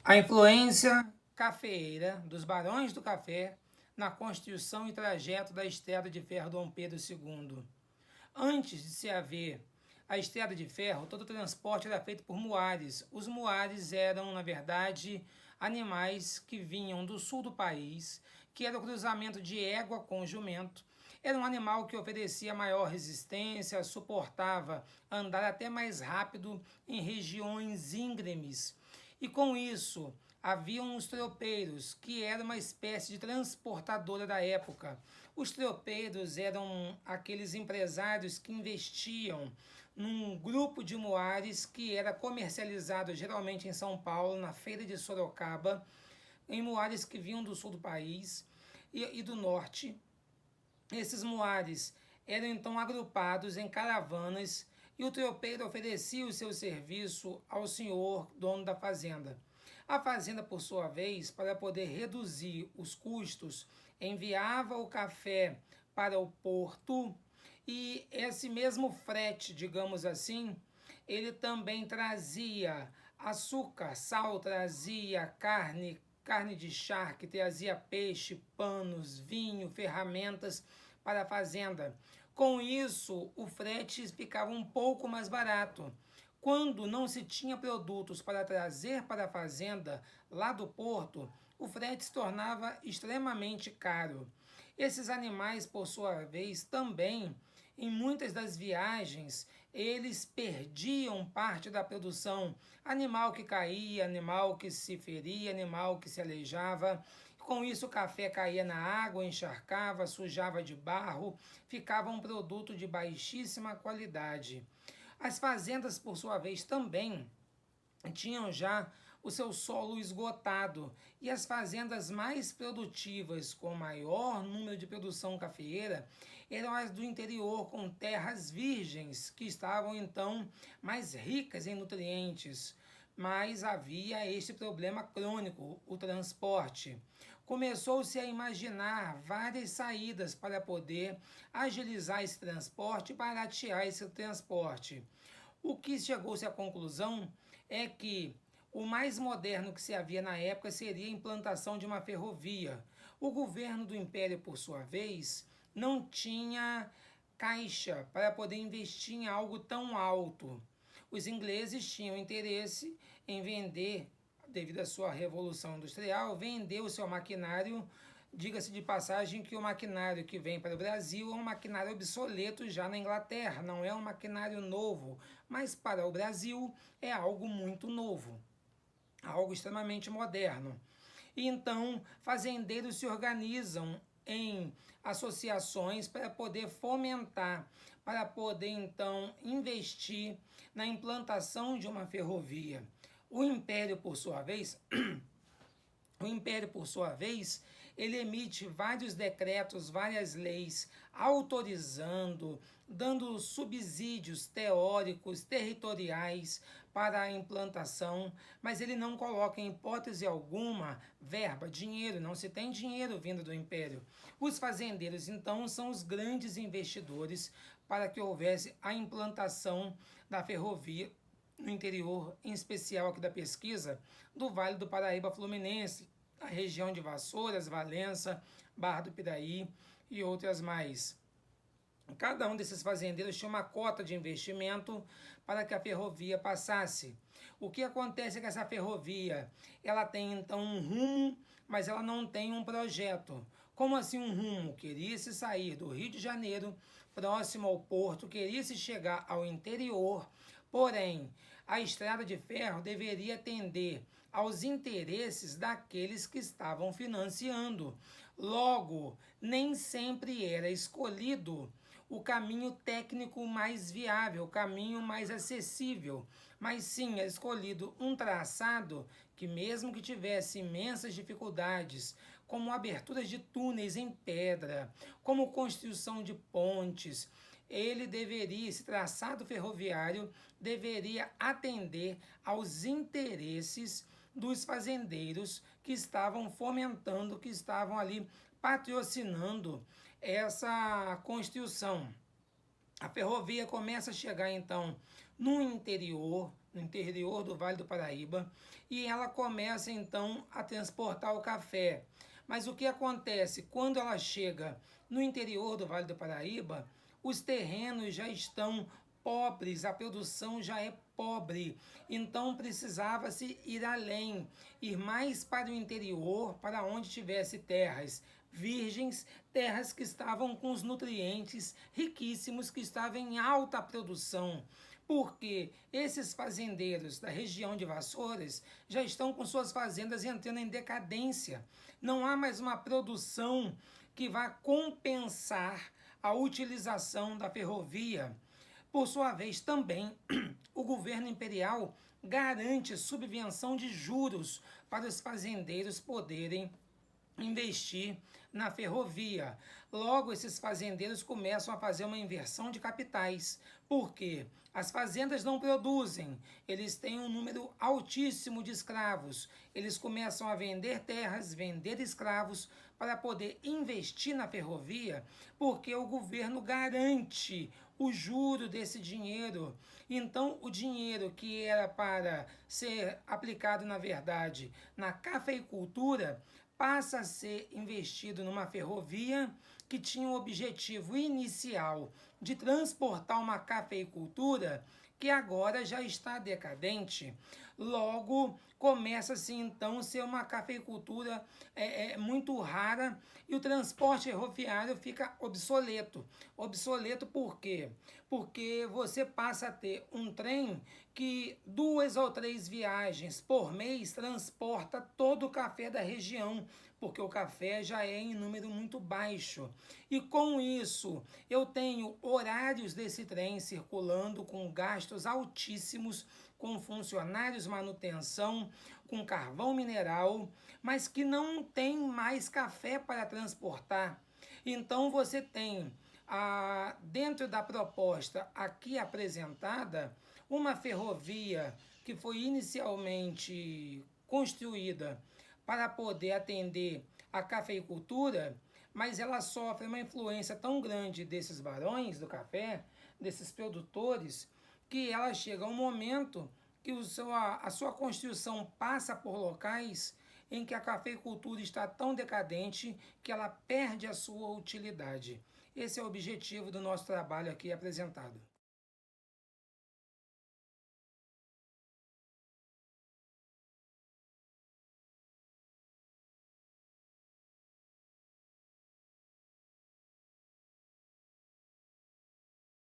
A influência cafeeira dos barões do café na constituição e trajeto da estrada de ferro Dom Pedro II. Antes de se haver a estrada de ferro, todo o transporte era feito por muares. Os muares eram, na verdade, animais que vinham do sul do país, que era o cruzamento de égua com jumento. Era um animal que oferecia maior resistência, suportava andar até mais rápido em regiões íngremes. E com isso, haviam os tropeiros, que era uma espécie de transportadora da época. Os tropeiros eram aqueles empresários que investiam num grupo de muares que era comercializado geralmente em São Paulo, na feira de Sorocaba, em muares que vinham do sul do país e do norte. Esses muares eram então agrupados em caravanas e o tropeiro oferecia o seu serviço ao senhor dono da fazenda. A fazenda, por sua vez, para poder reduzir os custos, enviava o café para o porto e esse mesmo frete, digamos assim, ele também trazia açúcar, sal, trazia carne de charque, trazia peixe, panos, vinho, ferramentas para a fazenda. Com isso, o frete ficava um pouco mais barato. Quando não se tinha produtos para trazer para a fazenda lá do porto, o frete se tornava extremamente caro. Esses animais, por sua vez, também, em muitas das viagens, eles perdiam parte da produção. Animal que caía, animal que se feria, animal que se aleijava. Com isso, o café caía na água, encharcava, sujava de barro, ficava um produto de baixíssima qualidade. As fazendas, por sua vez, também tinham já o seu solo esgotado e as fazendas mais produtivas, com maior número de produção cafeeira, eram as do interior, com terras virgens, que estavam então mais ricas em nutrientes. Mas havia este problema crônico, o transporte. Começou-se a imaginar várias saídas para poder agilizar esse transporte e baratear esse transporte. O que chegou-se à conclusão é que o mais moderno que se havia na época seria a implantação de uma ferrovia. O governo do Império, por sua vez, não tinha caixa para poder investir em algo tão alto. Os ingleses tinham interesse em vender, devido à sua revolução industrial, vender o seu maquinário. Diga-se de passagem que o maquinário que vem para o Brasil é um maquinário obsoleto já na Inglaterra, não é um maquinário novo, mas para o Brasil é algo muito novo, algo extremamente moderno. E então, fazendeiros se organizam em associações para poder fomentar, para poder então investir na implantação de uma ferrovia. O Império, por sua vez, ele emite vários decretos, várias leis, autorizando, dando subsídios teóricos, territoriais para a implantação, mas ele não coloca em hipótese alguma verba, dinheiro, não se tem dinheiro vindo do Império. Os fazendeiros, então, são os grandes investidores para que houvesse a implantação da ferrovia no interior, em especial aqui da pesquisa, do Vale do Paraíba Fluminense, a região de Vassouras, Valença, Barra do Piraí e outras mais. Cada um desses fazendeiros tinha uma cota de investimento para que a ferrovia passasse. O que acontece é que essa ferrovia, ela tem então um rumo, mas ela não tem um projeto. Como assim um rumo? Queria-se sair do Rio de Janeiro, próximo ao porto, queria-se chegar ao interior, porém, a estrada de ferro deveria atender aos interesses daqueles que estavam financiando. Logo, nem sempre era escolhido o caminho técnico mais viável, o caminho mais acessível, mas sim é escolhido um traçado que, mesmo que tivesse imensas dificuldades, como aberturas de túneis em pedra, como construção de pontes, esse traçado ferroviário deveria atender aos interesses dos fazendeiros que estavam fomentando, que estavam ali patrocinando essa construção. A ferrovia começa a chegar então no interior, no interior do Vale do Paraíba, e ela começa então a transportar o café. Mas o que acontece? Quando ela chega no interior do Vale do Paraíba, os terrenos já estão pobres, a produção já é pobre, então precisava-se ir além, ir mais para o interior, para onde tivesse terras virgens, terras que estavam com os nutrientes riquíssimos, que estavam em alta produção, porque esses fazendeiros da região de Vassouras já estão com suas fazendas entrando em decadência. Não há mais uma produção que vá compensar a utilização da ferrovia. Por sua vez, também, o governo imperial garante subvenção de juros para os fazendeiros poderem investir na ferrovia. Logo, esses fazendeiros começam a fazer uma inversão de capitais, porque as fazendas não produzem, eles têm um número altíssimo de escravos, eles começam a vender terras, vender escravos para poder investir na ferrovia, porque o governo garante o juro desse dinheiro. Então, o dinheiro que era para ser aplicado, na verdade, na cafeicultura, passa a ser investido numa ferrovia que tinha o objetivo inicial de transportar uma cafeicultura que agora já está decadente. Logo, começa-se então a ser uma cafeicultura muito rara e o transporte ferroviário fica obsoleto. Obsoleto por quê? Porque você passa a ter um trem que 2 ou 3 viagens por mês transporta todo o café da região, porque o café já é em número muito baixo. E com isso, eu tenho horários desse trem circulando com gastos altíssimos, com funcionários, manutenção, com carvão mineral, mas que não tem mais café para transportar. Então você tem, dentro da proposta aqui apresentada, uma ferrovia que foi inicialmente construída para poder atender a cafeicultura, mas ela sofre uma influência tão grande desses barões do café, desses produtores, que ela chega a um momento que a sua construção passa por locais em que a cafeicultura está tão decadente que ela perde a sua utilidade. Esse é o objetivo do nosso trabalho aqui apresentado.